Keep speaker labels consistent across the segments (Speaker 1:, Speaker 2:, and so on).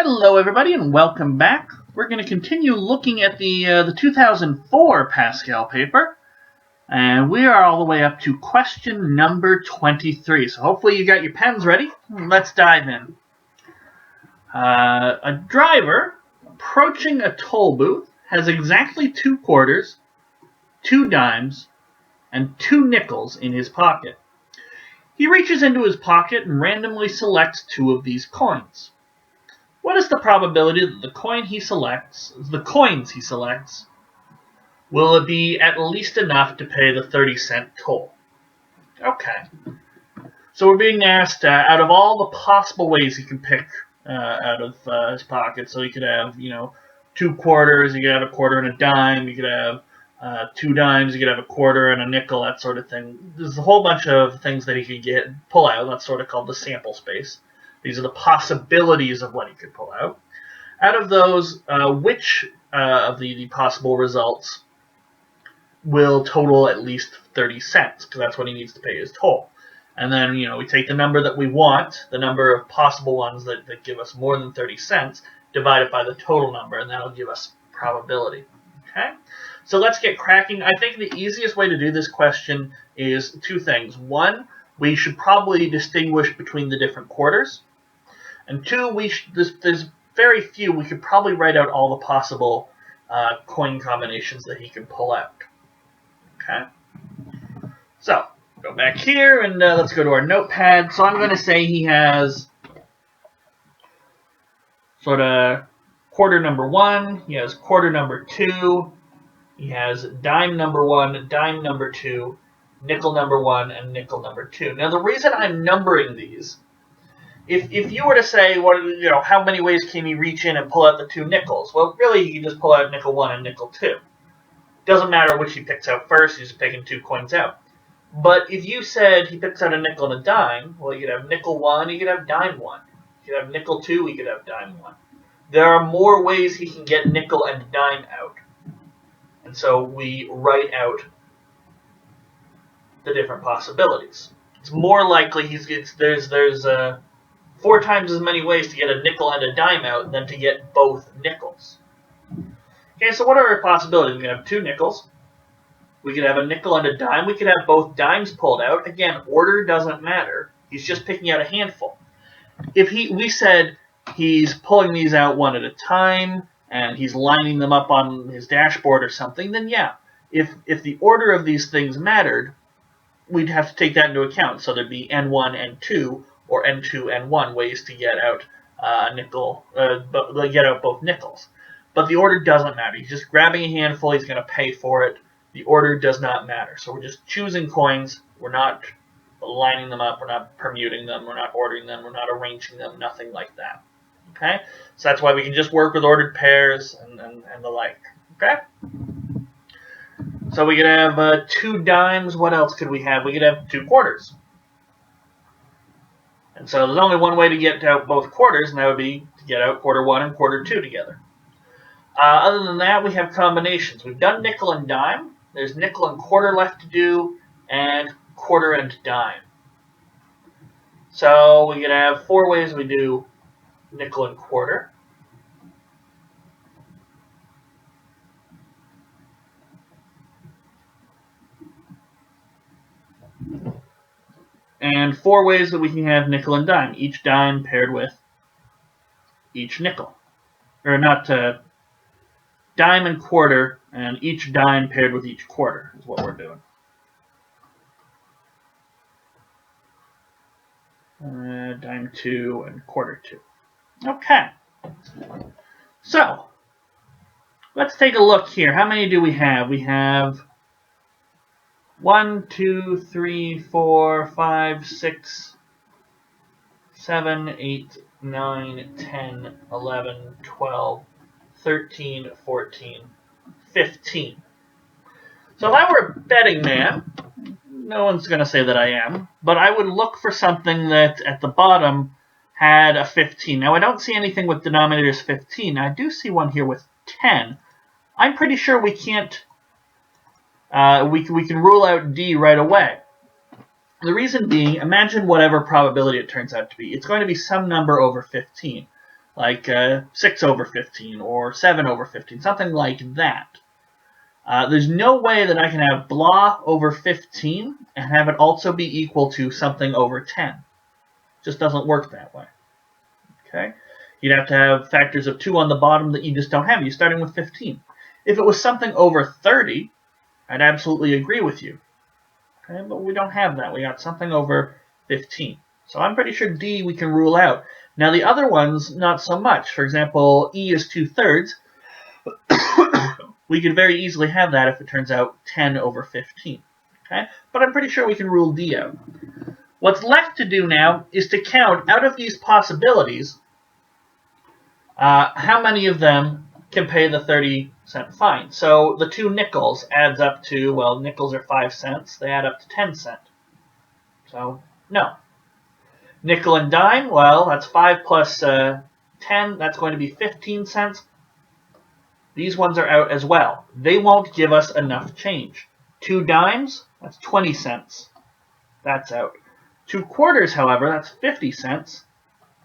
Speaker 1: Hello everybody and welcome back. We're going to continue looking at the 2004 Pascal paper. And we are all the way up to question number 23. So hopefully you got your pens ready. Let's dive in. A driver approaching a toll booth has exactly 2 quarters, 2 dimes, and 2 nickels in his pocket. He reaches into his pocket and randomly selects 2 of these coins. What is the probability that the coins he selects, will it be at least enough to pay the 30-cent toll? Okay. So we're being asked, out of all the possible ways he can pick out of his pocket, so he could have, 2 quarters, you could have a quarter and a dime, you could have 2 dimes, you could have a quarter and a nickel, that sort of thing. There's a whole bunch of things that he could pull out. That's sort of called the sample space. These are the possibilities of what he could pull out. Out of those, which of the possible results will total at least 30 cents? Because that's what he needs to pay his toll. And then, we take the number that we want, the number of possible ones that give us more than 30 cents, divide it by the total number, and that'll give us probability. Okay? So let's get cracking. I think the easiest way to do this question is 2 things. 1, we should probably distinguish between the different quarters. And 2, there's very few. We could probably write out all the possible coin combinations that he can pull out. Okay? So, go back here and let's go to our notepad. So I'm going to say he has sort of quarter number 1, he has quarter number 2, he has dime number 1, dime number 2, nickel number 1, and nickel number 2. Now the reason I'm numbering these, if you were to say, how many ways can he reach in and pull out the 2 nickels? Well, really, he can just pull out nickel 1 and nickel 2. Doesn't matter which he picks out first, he's just picking 2 coins out. But if you said he picks out a nickel and a dime, well, you could have nickel 1, you could have dime 1. You could have nickel 2, you could have dime 1. There are more ways he can get nickel and dime out. And so we write out the different possibilities. It's more likely there's 4 times as many ways to get a nickel and a dime out than to get both nickels. Okay, so what are our possibilities? We can have 2 nickels. We could have a nickel and a dime. We could have both dimes pulled out. Again, order doesn't matter. He's just picking out a handful. If we said he's pulling these out one at a time and he's lining them up on his dashboard or something, then yeah. If the order of these things mattered, we'd have to take that into account. So there'd be N1, N2, or N2, N1 ways to get out get out both nickels. But the order doesn't matter. He's just grabbing a handful. He's going to pay for it. The order does not matter. So we're just choosing coins. We're not lining them up. We're not permuting them. We're not ordering them. We're not arranging them. Nothing like that. Okay? So that's why we can just work with ordered pairs and the like. Okay? So we could have 2 dimes. What else could we have? We could have 2 quarters. And so there's only one way to get out both quarters, and that would be to get out quarter 1 and quarter 2 together. Other than that, we have combinations. We've done nickel and dime. There's nickel and quarter left to do, and quarter and dime. So we could have 4 ways we do nickel and quarter. And 4 ways that we can have nickel and dime. Each dime paired with each nickel. Or not dime and quarter, and each dime paired with each quarter is what we're doing. Dime 2 and quarter 2. Okay. So, let's take a look here. How many do we have? We have 1, 2, 3, 4, 5, 6, 7, 8, 9, 10, 11, 12, 13, 14, 15. So if I were a betting man, no one's going to say that I am, but I would look for something that at the bottom had a 15. Now I don't see anything with denominators 15. I do see one here with 10. I'm pretty sure we can't, we can rule out D right away. The reason being, imagine whatever probability it turns out to be. It's going to be some number over 15. like 6 over 15 or 7 over 15, something like that. There's no way that I can have blah over 15 and have it also be equal to something over 10. It just doesn't work that way. Okay? You'd have to have factors of 2 on the bottom that you just don't have. You're starting with 15. If it was something over 30, I'd absolutely agree with you. Okay? But we don't have that. We got something over 15. So I'm pretty sure D we can rule out. Now the other ones, not so much. For example, E is 2/3. We could very easily have that if it turns out 10 over 15. Okay? But I'm pretty sure we can rule D out. What's left to do now is to count out of these possibilities how many of them can pay the 30-cent fine. So the 2 nickels adds up to, well, nickels are 5 cents. They add up to 10 cents. So, no. Nickel and dime, well, that's 5 plus 10. That's going to be 15 cents. These ones are out as well. They won't give us enough change. 2 dimes, that's 20 cents. That's out. 2 quarters, however, that's 50 cents.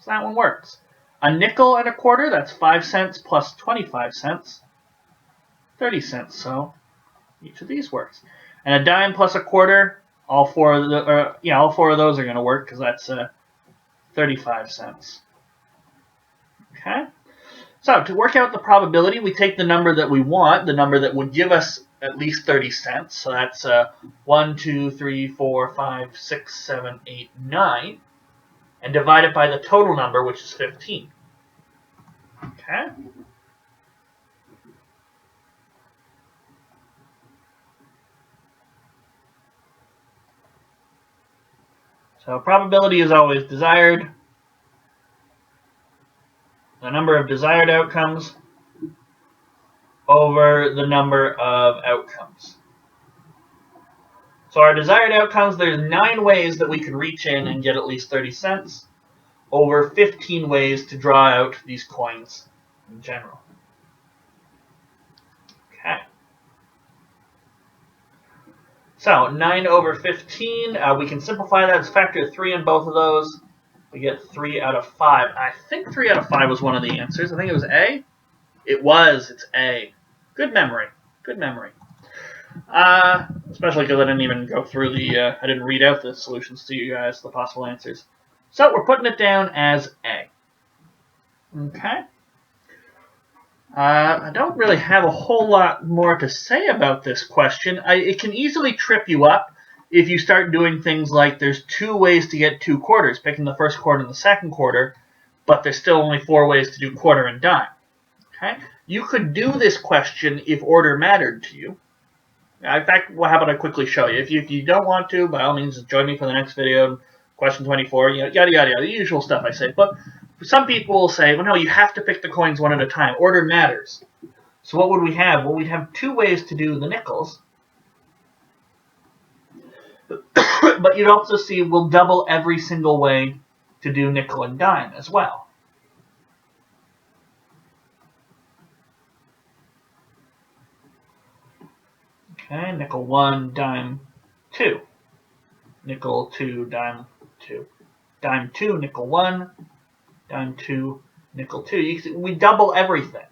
Speaker 1: So that one works. A nickel and a quarter, that's 5 cents plus 25 cents. 30 cents, so each of these works. And a dime plus a quarter, all four of those are going to work because that's 35 cents. Okay? So to work out the probability, we take the number that we want, the number that would give us at least 30 cents. So that's 1, 2, 3, 4, 5, 6, 7, 8, 9. And divide it by the total number, which is 15. Okay? So probability is always desired. The number of desired outcomes over the number of outcomes. So our desired outcomes, there's 9 ways that we could reach in and get at least 30 cents, over 15 ways to draw out these coins in general. Okay. So 9 over 15, we can simplify that as factor 3 in both of those. We get 3 out of 5. I think 3 out of 5 was one of the answers. I think it was A. It was. It's A. Good memory. Good memory. Especially because I didn't even go through I didn't read out the solutions to you guys, the possible answers. So we're putting it down as A. Okay. I don't really have a whole lot more to say about this question. It can easily trip you up if you start doing things like there's 2 ways to get 2 quarters, picking the first quarter and the second quarter, but there's still only 4 ways to do quarter and dime. Okay? You could do this question if order mattered to you. In fact, how about I quickly show you? If you don't want to, by all means, join me for the next video, question 24, yada, yada, yada, the usual stuff I say. But some people will say, well, no, you have to pick the coins one at a time. Order matters. So what would we have? Well, we'd have 2 ways to do the nickels. But you'd also see we'll double every single way to do nickel and dime as well. Okay, nickel 1, dime 2. Nickel 2, dime 2. Dime 2, nickel 1. Dime 2, nickel 2. We double everything.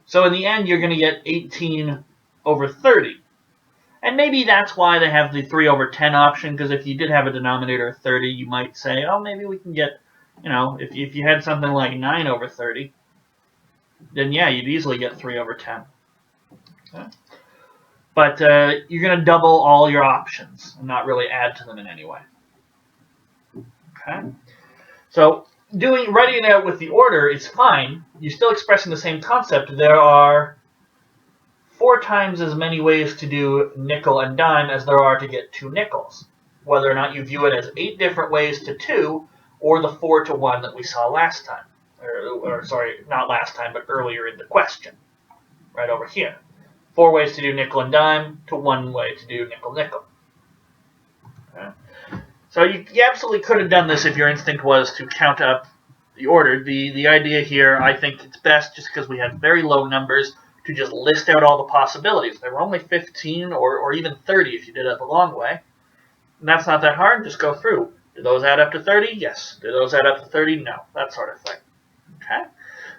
Speaker 1: So in the end, you're going to get 18 over 30. And maybe that's why they have the 3 over 10 option, because if you did have a denominator of 30, you might say, oh, maybe we can get, if you had something like 9 over 30, then yeah, you'd easily get 3 over 10. Okay? But you're going to double all your options and not really add to them in any way. Okay? So writing it out with the order is fine. You're still expressing the same concept. There are 4 times as many ways to do nickel and dime as there are to get 2 nickels. Whether or not you view it as 8 different ways to 2 or the 4 to 1 that we saw last time. Or sorry, not last time, but earlier in the question. Right over here. 4 ways to do nickel and dime to 1 way to do nickel-nickel. Okay. So you absolutely could have done this if your instinct was to count up the order. The idea here, I think it's best, just because we have very low numbers, to just list out all the possibilities. There were only 15 or even 30 if you did it the long way. And that's not that hard. Just go through. Do those add up to 30? Yes. Do those add up to 30? No. That sort of thing. Okay?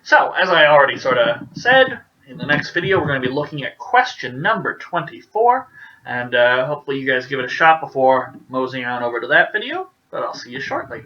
Speaker 1: So, as I already sort of said, in the next video we're going to be looking at question number 24, and hopefully you guys give it a shot before moseying on over to that video, but I'll see you shortly.